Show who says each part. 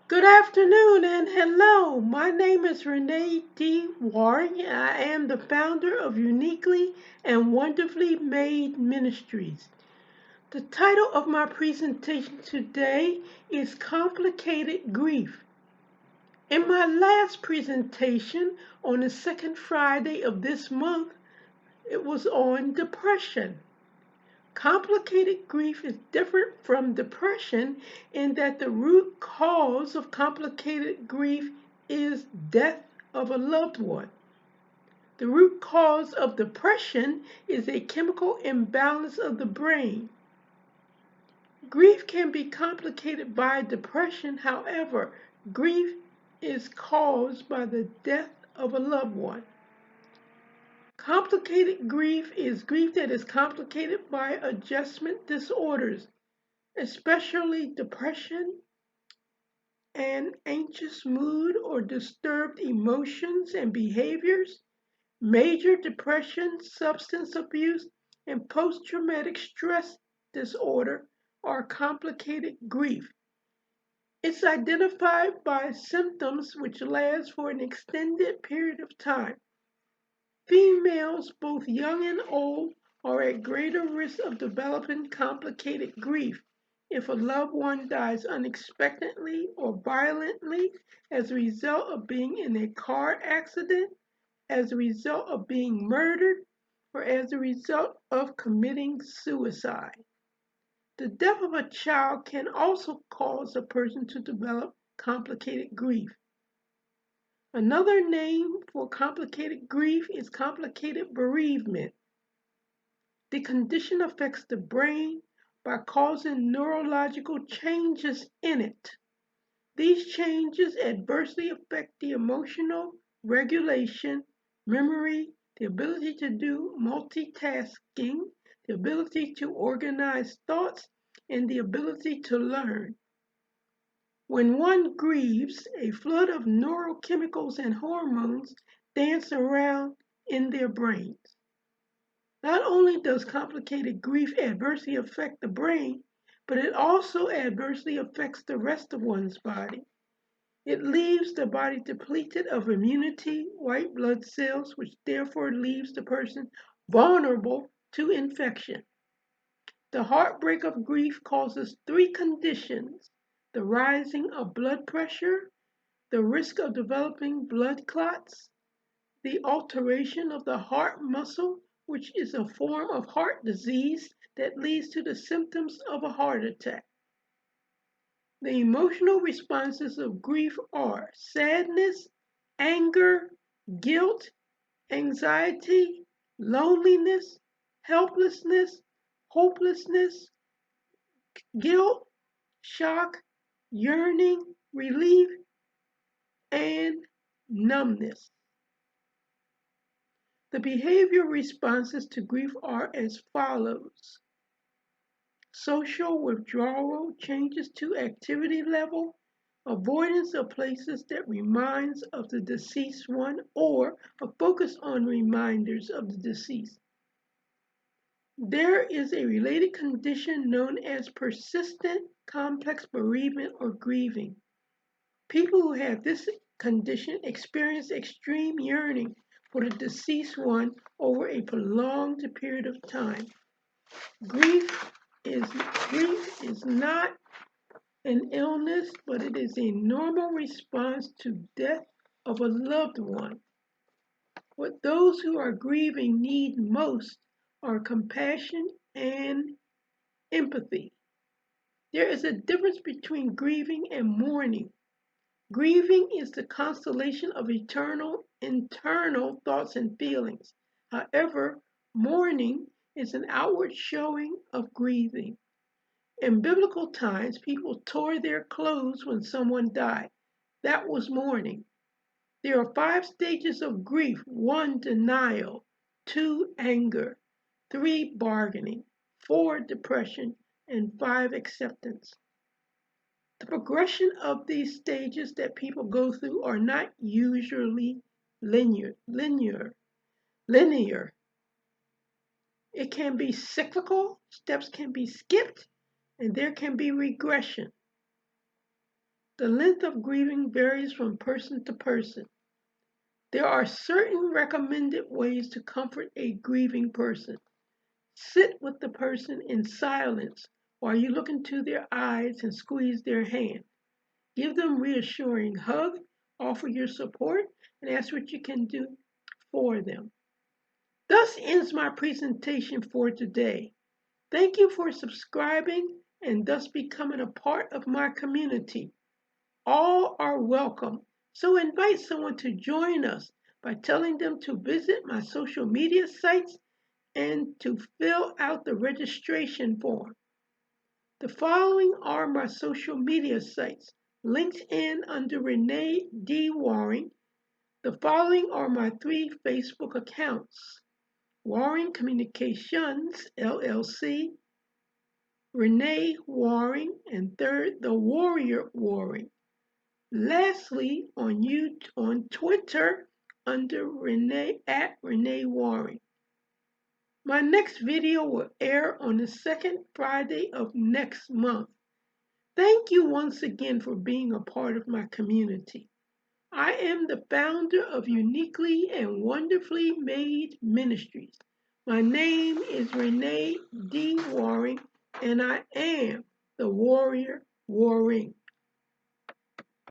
Speaker 1: Good afternoon and hello. My name is Renee D. Warren. I am the founder of Uniquely and Wonderfully Made Ministries. The title of my presentation today is Complicated Grief. In my last presentation on the second Friday of this month, it was on depression. Complicated grief is different from depression in that the root cause of complicated grief is death of a loved one. The root cause of depression is a chemical imbalance of the brain. Grief can be complicated by depression, however, grief is caused by the death of a loved one. Complicated grief is grief that is complicated by adjustment disorders, especially depression and anxious mood or disturbed emotions and behaviors, major depression, substance abuse, and post-traumatic stress disorder are complicated grief. It's identified by symptoms which last for an extended period of time. Females, both young and old, are at greater risk of developing complicated grief if a loved one dies unexpectedly or violently as a result of being in a car accident, as a result of being murdered, or as a result of committing suicide. The death of a child can also cause a person to develop complicated grief. Another name for complicated grief is complicated bereavement. The condition affects the brain by causing neurological changes in it. These changes adversely affect the emotional regulation, memory, the ability to do multitasking, the ability to organize thoughts, and the ability to learn. When one grieves, a flood of neurochemicals and hormones dance around in their brains. Not only does complicated grief adversely affect the brain, but it also adversely affects the rest of one's body. It leaves the body depleted of immunity, white blood cells, which therefore leaves the person vulnerable to infection. The heartbreak of grief causes three conditions: the rising of blood pressure, the risk of developing blood clots, the alteration of the heart muscle, which is a form of heart disease that leads to the symptoms of a heart attack. The emotional responses of grief are sadness, anger, guilt, anxiety, loneliness, helplessness, hopelessness, guilt, shock, yearning, relief, and numbness. The behavior responses to grief are as follows: social withdrawal, changes to activity level, avoidance of places that reminds of the deceased one, or a focus on reminders of the deceased. There is a related condition known as persistent complex bereavement or grieving. People who have this condition experience extreme yearning for the deceased one over a prolonged period of time. Grief grief is not an illness, but it is a normal response to death of a loved one. What those who are grieving need most are compassion and empathy. There is a difference between grieving and mourning. Grieving is the constellation of eternal internal thoughts and feelings. However, mourning is an outward showing of grieving. In biblical times, people tore their clothes when someone died. That was mourning. There are 5 stages of grief: 1, denial; 2, anger; 3, bargaining; 4, depression; and 5, acceptance. The progression of these stages that people go through are not usually linear. It can be cyclical, steps can be skipped, and there can be regression. The length of grieving varies from person to person. There are certain recommended ways to comfort a grieving person. Sit with the person in silence while you look into their eyes and squeeze their hand. Give them reassuring hug, offer your support, and ask what you can do for them. Thus ends my presentation for today. Thank you for subscribing and thus becoming a part of my community. All are welcome, so invite someone to join us by telling them to visit my social media sites and to fill out the registration form. The following are my social media sites. LinkedIn under Renee D. Waring. The following are my 3 Facebook accounts. Waring Communications, LLC, Renee Waring, and third, The Warrior Waring. Lastly, on Twitter under Renee Waring. My next video will air on the second Friday of next month. Thank you once again for being a part of my community. I am the founder of Uniquely and Wonderfully Made Ministries. My name is Renee D. Waring, and I am the Warrior Waring.